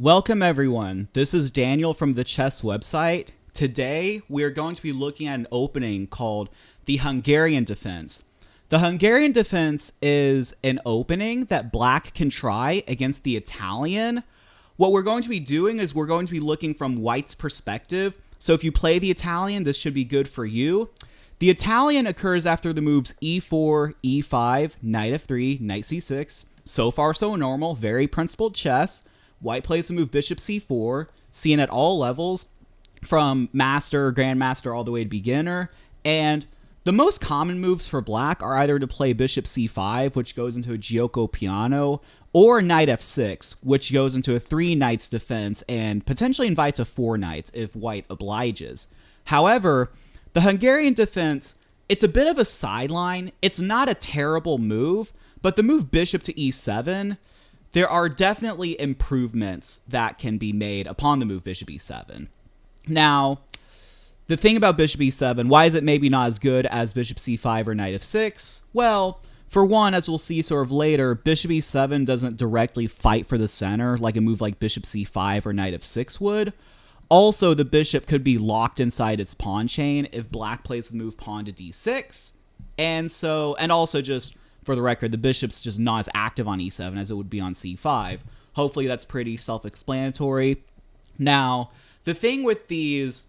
Welcome everyone, this is Daniel from the chess website. Today we are going to be looking at an opening called the Hungarian Defense. The Hungarian Defense is an opening that black can try against the Italian. What we're going to be doing is we're going to be looking from white's perspective. So if you play the Italian, this should be good for you. The Italian occurs after the moves e4, e5, knight f3, knight c6. So far so normal, very principled chess. White plays the move bishop c4, seen at all levels, from master, grandmaster, all the way to beginner. And the most common moves for black are either to play bishop c5, which goes into a Giuoco Piano, or knight f6, which goes into a 3 knights defense and potentially invites a 4 knights if white obliges. However, the Hungarian defense, it's a bit of a sideline. It's not a terrible move, but the move bishop to e7, there are definitely improvements that can be made upon the move bishop e7. Now, the thing about bishop e7, why is it maybe not as good as bishop c5 or knight f6? Well, for one, as we'll see sort of later, bishop e7 doesn't directly fight for the center like a move like bishop c5 or knight f6 would. Also, the bishop could be locked inside its pawn chain if black plays the move pawn to d6. And also just for the record, the bishop's just not as active on e7 as it would be on c5. Hopefully that's pretty self-explanatory. Now, the thing with these,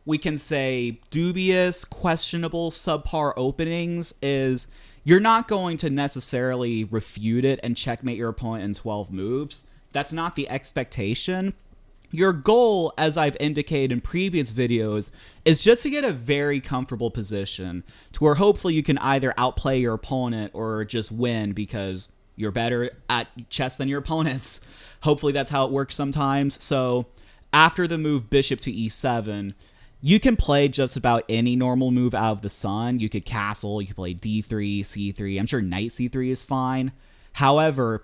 we can say, dubious, questionable, subpar openings is you're not going to necessarily refute it and checkmate your opponent in 12 moves. That's not the expectation. Your goal, as I've indicated in previous videos, is just to get a very comfortable position to where hopefully you can either outplay your opponent or just win because you're better at chess than your opponents. Hopefully that's how it works sometimes. So after the move bishop to e7, you can play just about any normal move out of the sun. You could castle, you could play d3, c3. I'm sure knight c3 is fine. However,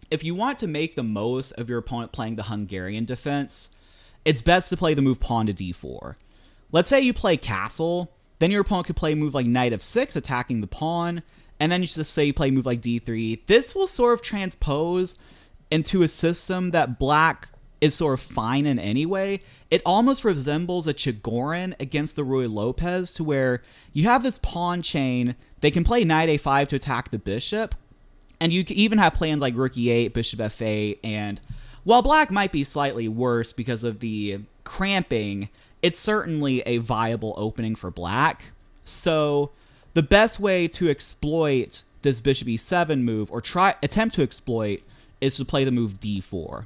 if you want to make the most of your opponent playing the Hungarian defense, it's best to play the move pawn to d4. Let's say you play castle, then your opponent could play a move like knight f6, attacking the pawn, and then you just say you play a move like d3. This will sort of transpose into a system that black is sort of fine in anyway. It almost resembles a Chigorin against the Ruy Lopez, to where you have this pawn chain. They can play knight a5 to attack the bishop, and you can even have plans like rook e8, bishop f8, and while black might be slightly worse because of the cramping, it's certainly a viable opening for black. So the best way to exploit this bishop e7 move, or attempt to exploit, is to play the move d4.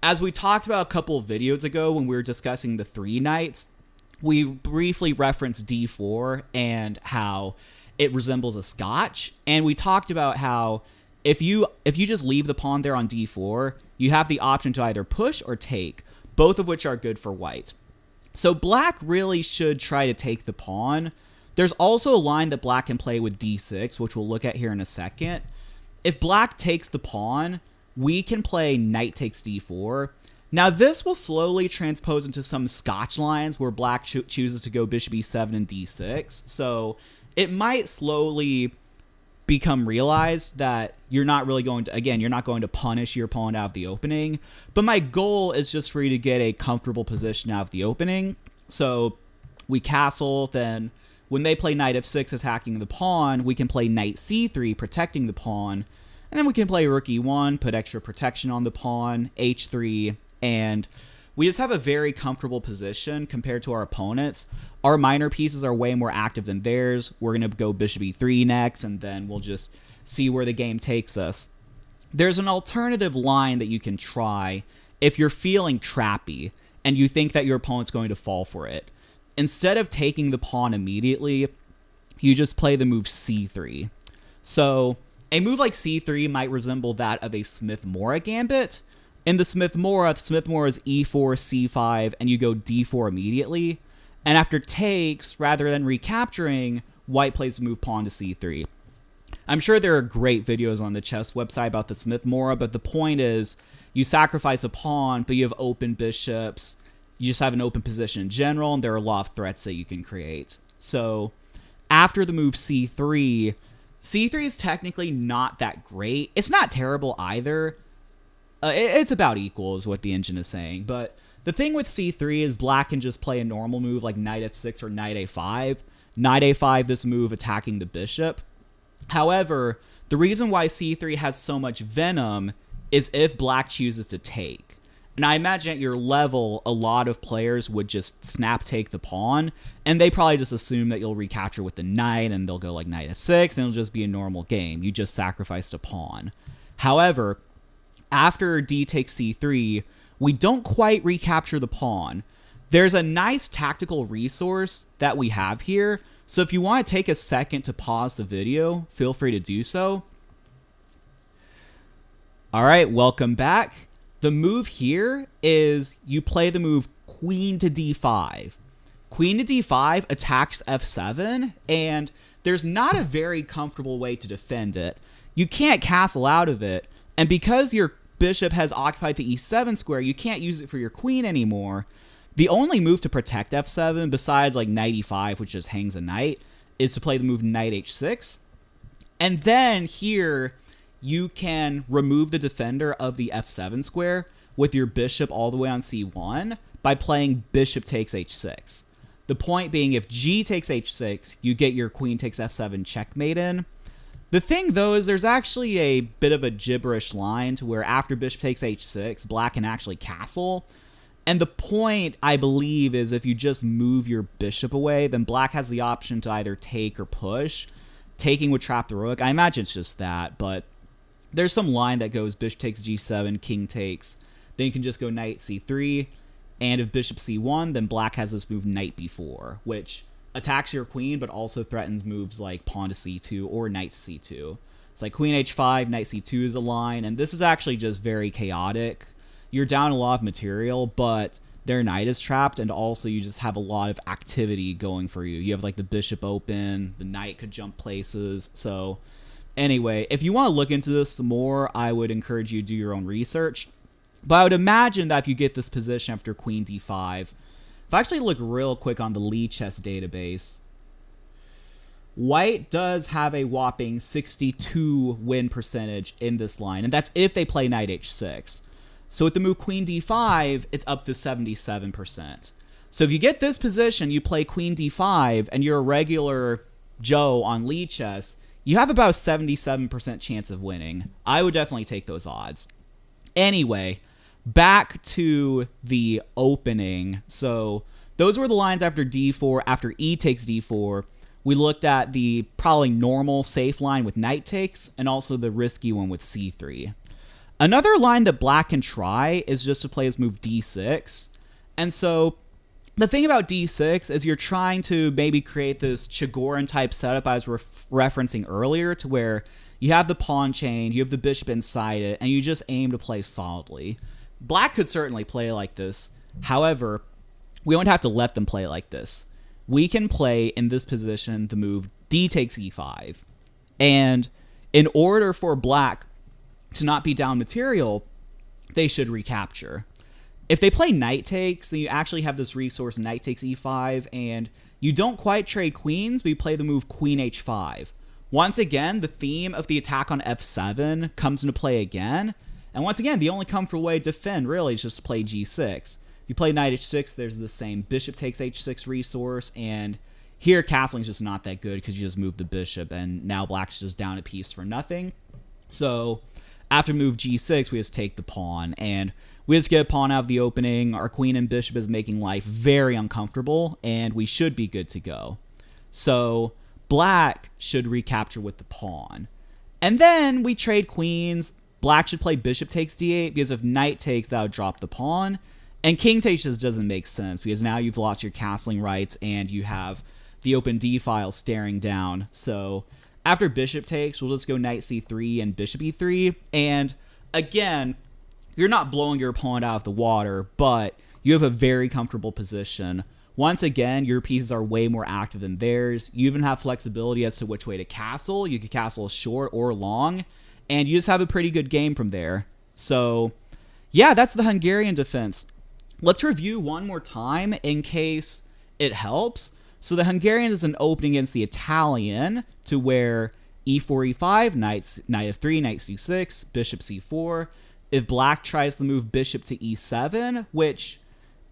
As we talked about a couple of videos ago when we were discussing the 3 knights, we briefly referenced d4 and how it resembles a scotch, and we talked about how if you just leave the pawn there on d4, you have the option to either push or take, both of which are good for white. So black really should try to take the pawn. There's also a line that black can play with d6, which we'll look at here in a second. If black takes the pawn, we can play knight takes d4. Now this will slowly transpose into some scotch lines where black chooses to go bishop e7 and d6. So it might slowly become realized that you're not really going to, again, you're not going to punish your opponent out of the opening. But my goal is just for you to get a comfortable position out of the opening. So we castle, then when they play knight f6 attacking the pawn, we can play knight c3 protecting the pawn. And then we can play rook e1, put extra protection on the pawn, h3, and we just have a very comfortable position compared to our opponents. Our minor pieces are way more active than theirs. We're going to go bishop e3 next, and then we'll just see where the game takes us. There's an alternative line that you can try if you're feeling trappy and you think that your opponent's going to fall for it. Instead of taking the pawn immediately, you just play the move c3. So a move like c3 might resemble that of a Smith-Morra gambit. In the Smith-Morra is e4, c5, and you go d4 immediately. And after takes, rather than recapturing, white plays the move pawn to c3. I'm sure there are great videos on the chess website about the Smith-Morra, but the point is you sacrifice a pawn, but you have open bishops. You just have an open position in general, and there are a lot of threats that you can create. So after the move c3, c3 is technically not that great. It's not terrible either. It's about equal is what the engine is saying. But the thing with c3 is black can just play a normal move like knight f6 or knight a5. Knight a5, this move attacking the bishop. However, the reason why c3 has so much venom is if black chooses to take. And I imagine at your level, a lot of players would just snap take the pawn, and they probably just assume that you'll recapture with the knight, and they'll go like knight f6, and it'll just be a normal game. You just sacrificed a pawn. However, after d takes c3, we don't quite recapture the pawn. There's a nice tactical resource that we have here, so if you want to take a second to pause the video, feel free to do so. Alright, welcome back. The move here is you play the move queen to d5. Queen to d5 attacks f7, and there's not a very comfortable way to defend it. You can't castle out of it, and because your bishop has occupied the e7 square, you can't use it for your queen anymore. The only move to protect f7, besides like knight e5, which just hangs a knight, is to play the move knight h6. And then here, you can remove the defender of the f7 square with your bishop all the way on c1 by playing bishop takes h6. The point being, if g takes h6, you get your queen takes f7 checkmate in. The thing, though, is there's actually a bit of a gibberish line to where after bishop takes h6, black can actually castle. And the point, I believe, is if you just move your bishop away, then black has the option to either take or push. Taking would trap the rook. I imagine it's just that, but there's some line that goes bishop takes g7, king takes. Then you can just go knight c3. And if bishop c1, then black has this move knight b4, which attacks your queen, but also threatens moves like pawn to c2 or knight to c2. It's like queen h5, knight c2 is a line, and this is actually just very chaotic. You're down a lot of material, but their knight is trapped, and also you just have a lot of activity going for you. You have like the bishop open, the knight could jump places, so anyway, if you want to look into this more, I would encourage you to do your own research. But I would imagine that if you get this position after queen d5, if I actually look real quick on the Lee chess database, white does have a whopping 62 win percentage in this line, and that's if they play knight h6. So with the move queen d5, it's up to 77%. So if you get this position, you play queen d5, and you're a regular Joe on Lee chess, you have about a 77% chance of winning. I would definitely take those odds. Anyway, back to the opening. So those were the lines after d4. After e takes d4, we looked at the probably normal safe line with knight takes, and also the risky one with c3. Another line that black can try is just to play his move d6. And so the thing about d6 is you're trying to maybe create this Chigorin type setup I was referencing earlier, to where you have the pawn chain, you have the bishop inside it, and you just aim to play solidly. Black could certainly play like this. However, we don't have to let them play like this. We can play in this position the move d takes e5. And in order for black to not be down material, they should recapture. If they play knight takes, then you actually have this resource knight takes e5, and you don't quite trade queens, but you play the move queen h5. Once again, the theme of the attack on f7 comes into play again, and once again, the only comfortable way to defend really is just to play g6. If you play knight h6, there's the same bishop takes h6 resource, and here castling is just not that good because you just move the bishop, and now black's just down a piece for nothing. So after move g6, we just take the pawn, and we just get a pawn out of the opening. Our queen and bishop is making life very uncomfortable, and we should be good to go. So black should recapture with the pawn. And then we trade queens. Black should play bishop takes d8, because if knight takes, that would drop the pawn. And king takes just doesn't make sense, because now you've lost your castling rights, and you have the open d file staring down. So after bishop takes, we'll just go knight c3 and bishop e3. And again, you're not blowing your opponent out of the water, but you have a very comfortable position. Once again, your pieces are way more active than theirs. You even have flexibility as to which way to castle. You could castle short or long, and you just have a pretty good game from there. So yeah, that's the Hungarian defense. Let's review one more time in case it helps. So the Hungarian is an opening against the Italian, to where e4, e5, knight f3, knight c6, bishop c4, if black tries to move bishop to e7, which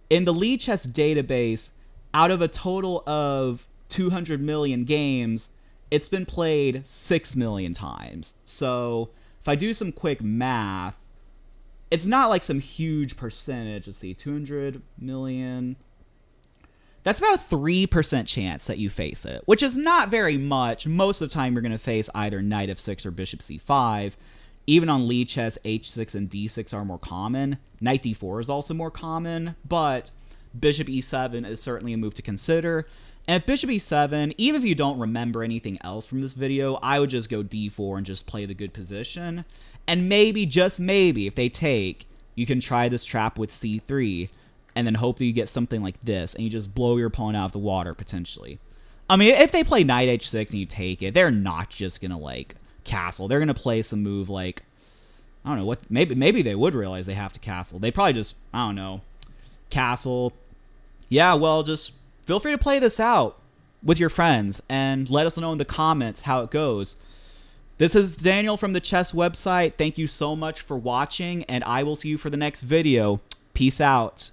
in the Lee chess database, out of a total of 200 million games, it's been played 6 million times. So if I do some quick math, it's not like some huge percentage. Let's see, 200 million. That's about a 3% chance that you face it, which is not very much. Most of the time, you're going to face either knight f6 or bishop c5. Even on Lee chess, h6 and d6 are more common. Knight d4 is also more common, but bishop e7 is certainly a move to consider. And if bishop e7, even if you don't remember anything else from this video, I would just go d4 and just play the good position. And maybe, just maybe, if they take, you can try this trap with c3, and then hope that you get something like this, and you just blow your opponent out of the water, potentially. I mean, if they play knight h6 and you take it, they're not just going to, like, castle. They're going to play some move like, I don't know, what. Maybe they would realize they have to castle. They probably just, I don't know, castle. Yeah, well, just feel free to play this out with your friends, and let us know in the comments how it goes. This is Daniel from the chess website. Thank you so much for watching, and I will see you for the next video. Peace out.